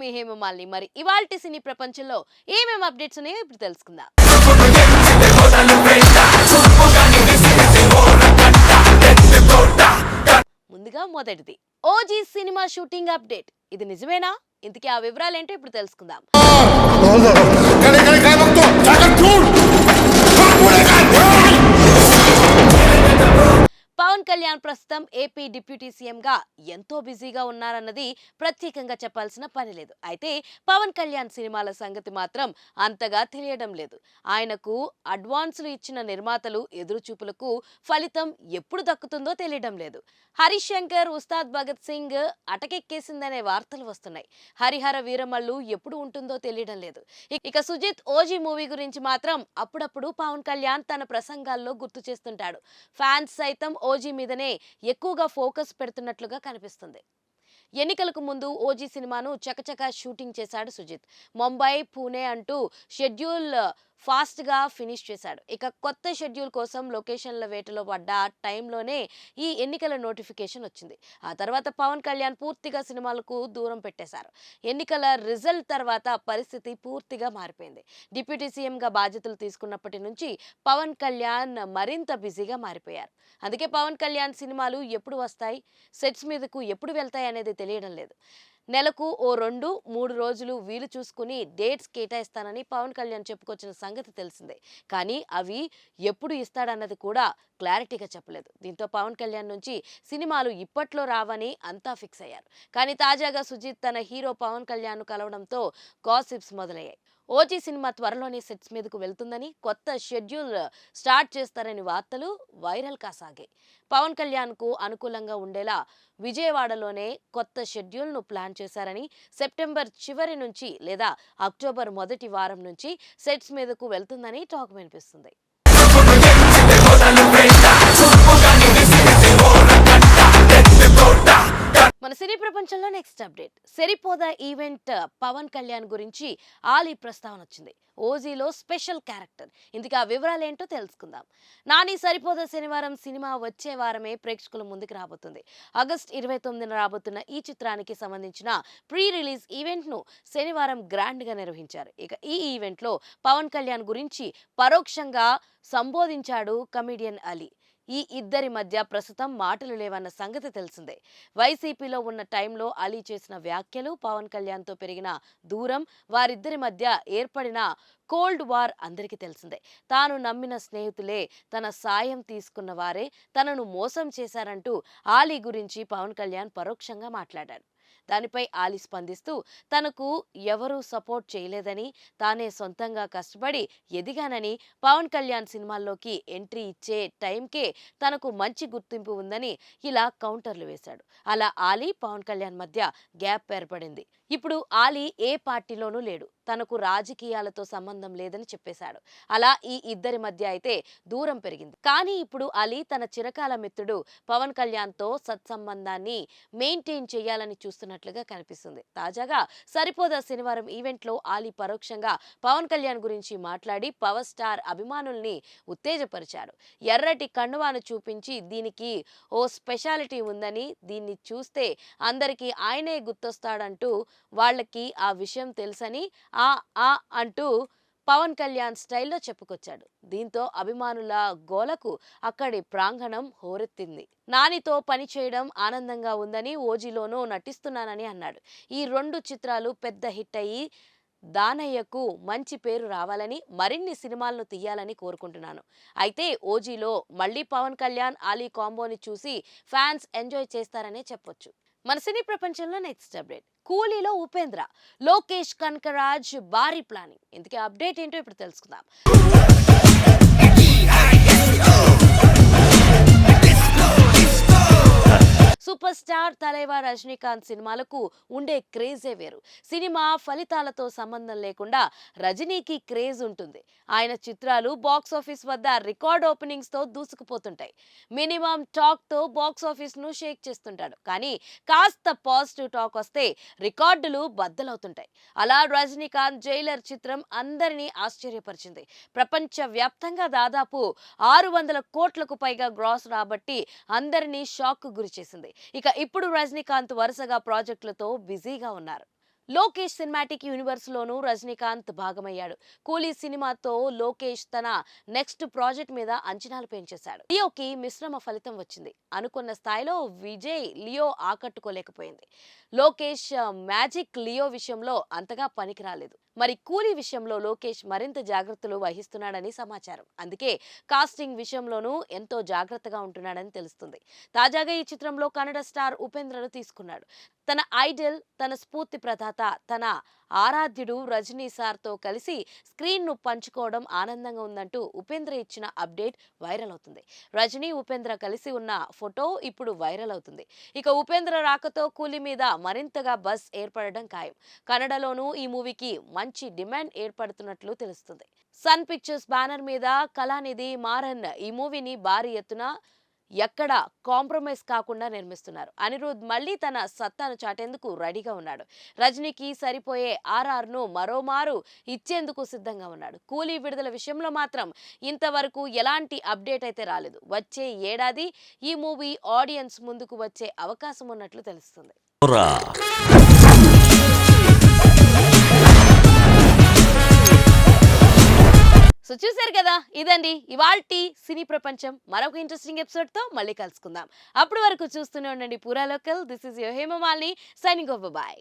మీ హేమమాలిని. మరి ఇవాల్టి సినీ ప్రపంచంలో ఏమేం అప్డేట్స్ ఉన్నాయో ఇప్పుడు తెలుసుకుందాం. ముందుగా మొదటిది ఓజీ సినిమా షూటింగ్ అప్డేట్. ఇది నిజమేనా? ఇంతకీ ఆ వివరాలేంటో ఇప్పుడు తెలుసుకుందాం. పవన్ కళ్యాణ్ ప్రస్తుతం ఏపీ డిప్యూటీ సీఎంగా ఎంతో బిజీగా ఉన్నారన్నది ప్రత్యేకంగా చెప్పాల్సిన పని లేదు. అయితే పవన్ కళ్యాణ్ సినిమాల సంగతి మాత్రం అంతగా తెలియడం లేదు. ఆయనకు అడ్వాన్సులు ఇచ్చిన నిర్మాతలు ఎదురుచూపులకు ఫలితం ఎప్పుడు దక్కుతుందో తెలియడం లేదు. హరీష్ శంకర్, ఉస్తాద్ భగత్ సింగ్ అటకెక్కేసిందనే వార్తలు వస్తున్నాయి. హరిహర వీరమల్లు ఎప్పుడు ఉంటుందో తెలియడం లేదు. ఇక సుజిత్ ఓజీ మూవీ గురించి మాత్రం అప్పుడప్పుడు పవన్ కళ్యాణ్ తన ప్రసంగాల్లో గుర్తు చేస్తుంటాడు. ఫ్యాన్స్ సైతం ఓజీ మీదనే ఎక్కువగా ఫోకస్ పెడుతున్నట్లుగా కనిపిస్తుంది. ఎన్నికలకు ముందు ఓజీ సినిమాను చకచకా షూటింగ్ చేశాడు సుజిత్. ముంబై, పూణే అంటూ షెడ్యూల్ ఫాస్ట్ గా ఫినిష్ చేశాడు. ఇక కొత్త షెడ్యూల్ కోసం లొకేషన్ల వేటలో పడ్డ టైంలోనే ఈ ఎన్నికల నోటిఫికేషన్ వచ్చింది. ఆ తర్వాత పవన్ కళ్యాణ్ పూర్తిగా సినిమాలకు దూరం పెట్టేశారు. ఎన్నికల రిజల్ట్ తర్వాత పరిస్థితి పూర్తిగా మారిపోయింది. డిప్యూటీ సీఎంగా బాధ్యతలు తీసుకున్నప్పటి నుంచి పవన్ కళ్యాణ్ మరింత బిజీగా మారిపోయారు. అందుకే పవన్ కళ్యాణ్ సినిమాలు ఎప్పుడు వస్తాయి, సెట్స్ మీదకు ఎప్పుడు వెళ్తాయి అనేది తెలియడం లేదు. నెలకు ఓ 2-3 రోజులు వీలు చూసుకుని డేట్స్ కేటాయిస్తానని పవన్ కళ్యాణ్ చెప్పుకొచ్చిన సంగతి తెలిసిందే. కానీ అవి ఎప్పుడు ఇస్తాడన్నది కూడా క్లారిటీగా చెప్పలేదు. దీంతో పవన్ కళ్యాణ్ నుంచి సినిమాలు ఇప్పట్లో రావని అంతా ఫిక్స్ అయ్యారు. కానీ తాజాగా సుజిత్ తన హీరో పవన్ కళ్యాణ్ కలవడంతో గాసిప్స్ మొదలయ్యాయి. ఓజీ సినిమా త్వరలోనే సెట్స్ మీదకు వెళ్తుందని, కొత్త షెడ్యూల్ స్టార్ట్ చేస్తారని వార్తలు వైరల్ కాసాగాయి. పవన్ కళ్యాణ్ కు అనుకూలంగా ఉండేలా విజయవాడలోనే కొత్త షెడ్యూల్ ను ప్లాన్ చేశారని, సెప్టెంబర్ చివరి నుంచి లేదా అక్టోబర్ మొదటి వారం నుంచి సెట్స్ మీదకు వెళ్తుందని టాక్ వినిపిస్తుంది. మన సినీ ప్రపంచంలో నెక్స్ట్ అప్డేట్ సరిపోదా ఈవెంట్. పవన్ కళ్యాణ్ గురించి ఆలీ ప్రస్తావన వచ్చింది. ఓజీలో స్పెషల్ క్యారెక్టర్. ఇందుకు ఆ వివరాలు ఏంటో తెలుసుకుందాం. నాని సరిపోదా శనివారం సినిమా వచ్చే వారమే ప్రేక్షకుల ముందుకు రాబోతుంది. ఆగస్టు 29న రాబోతున్న ఈ చిత్రానికి సంబంధించిన ప్రీ రిలీజ్ ఈవెంట్ ను శనివారం గ్రాండ్ గా నిర్వహించారు. ఇక ఈ ఈవెంట్ లో పవన్ కళ్యాణ్ గురించి పరోక్షంగా సంబోధించాడు కమెడియన్ అలీ. ఈ ఇద్దరి మధ్య ప్రస్తుతం మాటలు లేవన్న సంగతి తెలిసిందే. వైసీపీలో ఉన్న టైంలో అలీ చేసిన వ్యాఖ్యలు, పవన్ కళ్యాణ్తో పెరిగిన దూరం, వారిద్దరి మధ్య ఏర్పడిన కోల్డ్ వార్ అందరికీ తెలిసిందే. తాను నమ్మిన స్నేహితులే తన సాయం తీసుకున్న వారే తనను మోసం చేశారంటూ ఆలీ గురించి పవన్ కళ్యాణ్ పరోక్షంగా మాట్లాడాడు. దానిపై ఆలీ స్పందిస్తూ తనకు ఎవరూ సపోర్ట్ చేయలేదని, తానే సొంతంగా కష్టపడి ఎదిగానని, పవన్ కళ్యాణ్ సినిమాల్లోకి ఎంట్రీ ఇచ్చే టైంకే తనకు మంచి గుర్తింపు ఉందని ఇలా కౌంటర్లు వేశాడు. అలా ఆలీ, పవన్ కళ్యాణ్ మధ్య గ్యాప్ ఏర్పడింది. ఇప్పుడు ఆలీ ఏ పార్టీలోనూ లేడు, తనకు రాజకీయాలతో సంబంధం లేదని చెప్పేశాడు. అలా ఈ ఇద్దరి మధ్య అయితే దూరం పెరిగింది. కానీ ఇప్పుడు అలీ తన చిరకాల మిత్రుడు పవన్ కళ్యాణ్తో సత్సంబంధాన్ని మెయింటైన్ చేయాలని చూస్తున్నట్లుగా కనిపిస్తుంది. తాజాగా సరిపోదా శనివారం ఈవెంట్లో ఆలీ పరోక్షంగా పవన్ కళ్యాణ్ గురించి మాట్లాడి పవర్ స్టార్ అభిమానుల్ని ఉత్తేజపరిచాడు. ఎర్రటి కండువాను చూపించి దీనికి ఓ స్పెషాలిటీ ఉందని, దీన్ని చూస్తే అందరికీ ఆయనే గుర్తొస్తాడంటూ వాళ్ళకి ఆ విషయం తెలుసని ఆ అంటూ పవన్ కళ్యాణ్ స్టైల్లో చెప్పుకొచ్చాడు. దీంతో అభిమానుల గోలకు అక్కడి ప్రాంగణం హోరెత్తింది. నానితో పని చేయడం ఆనందంగా ఉందని, ఓజీలోనూ నటిస్తున్నానని అన్నాడు. ఈ 2 చిత్రాలు పెద్ద హిట్ అయ్యి దానయ్యకు మంచి పేరు రావాలని, మరిన్ని సినిమాలను తీయాలని కోరుకుంటున్నాను. అయితే ఓజీలో మళ్ళీ పవన్ కళ్యాణ్, ఆలీ కాంబోని చూసి ఫ్యాన్స్ ఎంజాయ్ చేస్తారనే చెప్పొచ్చు. మన సినీ ప్రపంచంలో నెక్స్ట్ అప్డేట్ కూలీలో ఉపేంద్ర, లోకేష్ కనకరాజ్ భారీ ప్లానింగ్. ఇందుకే అప్డేట్ ఏంటో ఇప్పుడు తెలుసుకుందాం. సూపర్ స్టార్ తలైవా రజనీకాంత్ సినిమాలకు ఉండే క్రేజే వేరు. సినిమా ఫలితాలతో సంబంధం లేకుండా రజనీకి క్రేజ్ ఉంటుంది. ఆయన చిత్రాలు బాక్స్ ఆఫీస్ వద్ద రికార్డ్ ఓపెనింగ్స్ తో దూసుకుపోతుంటాయి. మినిమం టాక్ తో బాక్స్ ఆఫీస్ ను షేక్ చేస్తుంటాడు. కానీ కాస్త పాజిటివ్ టాక్ వస్తే రికార్డులు బద్దలవుతుంటాయి. అలా రజనీకాంత్ జైలర్ చిత్రం అందరినీ ఆశ్చర్యపరిచింది. ప్రపంచ వ్యాప్తంగా దాదాపు 600 కోట్లకు పైగా గ్రాస్ రాబట్టి అందరినీ షాక్ కు గురి చేసింది. ఇక ఇప్పుడు రజనీకాంత్ వరుసగా ప్రాజెక్టులతో బిజీగా ఉన్నారు. లోకేష్ సినిమాటిక్ యూనివర్స్ లోను రజనీకాంత్ భాగమయ్యాడు. కూలీ సినిమాతో లోకేష్ తన నెక్స్ట్ ప్రాజెక్ట్ మీద అంచనాలు పెంచేశాడు. లియోకి మిశ్రమ ఫలితం వచ్చింది. అనుకున్న స్థాయిలో విజయ్ లియో ఆకట్టుకోలేకపోయింది. లోకేష్ మ్యాజిక్ లియో విషయంలో అంతగా పనికి రాలేదు. మరి కూలీ విషయంలో లోకేష్ మరింత జాగ్రత్తలు వహిస్తున్నాడని సమాచారం. అందుకే కాస్టింగ్ విషయంలోనూ ఎంతో జాగ్రత్తగా ఉంటున్నాడని తెలుస్తుంది. తాజాగా ఈ చిత్రంలో కన్నడ స్టార్ ఉపేంద్రను తీసుకున్నాడు. తన ఐడల్, తన స్ఫూర్తి ప్రదాత, తన ఆరాధ్యుడు రజనీ సార్తో కలిసి స్క్రీన్ ను పంచుకోవడం ఆనందంగా ఉందంటూ ఉపేంద్ర ఇచ్చిన అప్డేట్ వైరల్ అవుతుంది. రజనీ, ఉపేంద్ర కలిసి ఉన్న ఫోటో ఇప్పుడు వైరల్ అవుతుంది. ఇక ఉపేంద్ర రాకతో కూలీ మీద మరింతగా బజ్ ఏర్పడడం ఖాయం. కన్నడలోనూ ఈ మూవీకి మంచి డిమాండ్ ఏర్పడుతున్నట్లు తెలుస్తుంది. సన్ పిక్చర్స్ బ్యానర్ మీద కళానిధి మారన్ ఈ మూవీని భారీ ఎత్తున ఎక్కడ కాంప్రమైజ్ కాకుండా నిర్మిస్తున్నారు. అనిరుద్ మళ్ళీ తన సత్తాను చాటేందుకు రెడీగా ఉన్నాడు. రజనీకి సరిపోయే ను మరోమారు ఇచ్చేందుకు సిద్ధంగా ఉన్నాడు. కూలీ విడుదల విషయంలో మాత్రం ఇంతవరకు ఎలాంటి అప్డేట్ అయితే రాలేదు. వచ్చే ఏడాది ఈ మూవీ ఆడియన్స్ ముందుకు వచ్చే అవకాశం ఉన్నట్లు తెలుస్తుంది. సో చూశారు కదా, ఇదండి ఇవాల్టి సినీ ప్రపంచం. మరొక ఇంట్రెస్టింగ్ ఎపిసోడ్ తో మళ్ళీ కలుసుకుందాం. అప్పటి వరకు చూస్తూనే ఉండండి పూరా local. This is your Hemamalini signing off. Bye.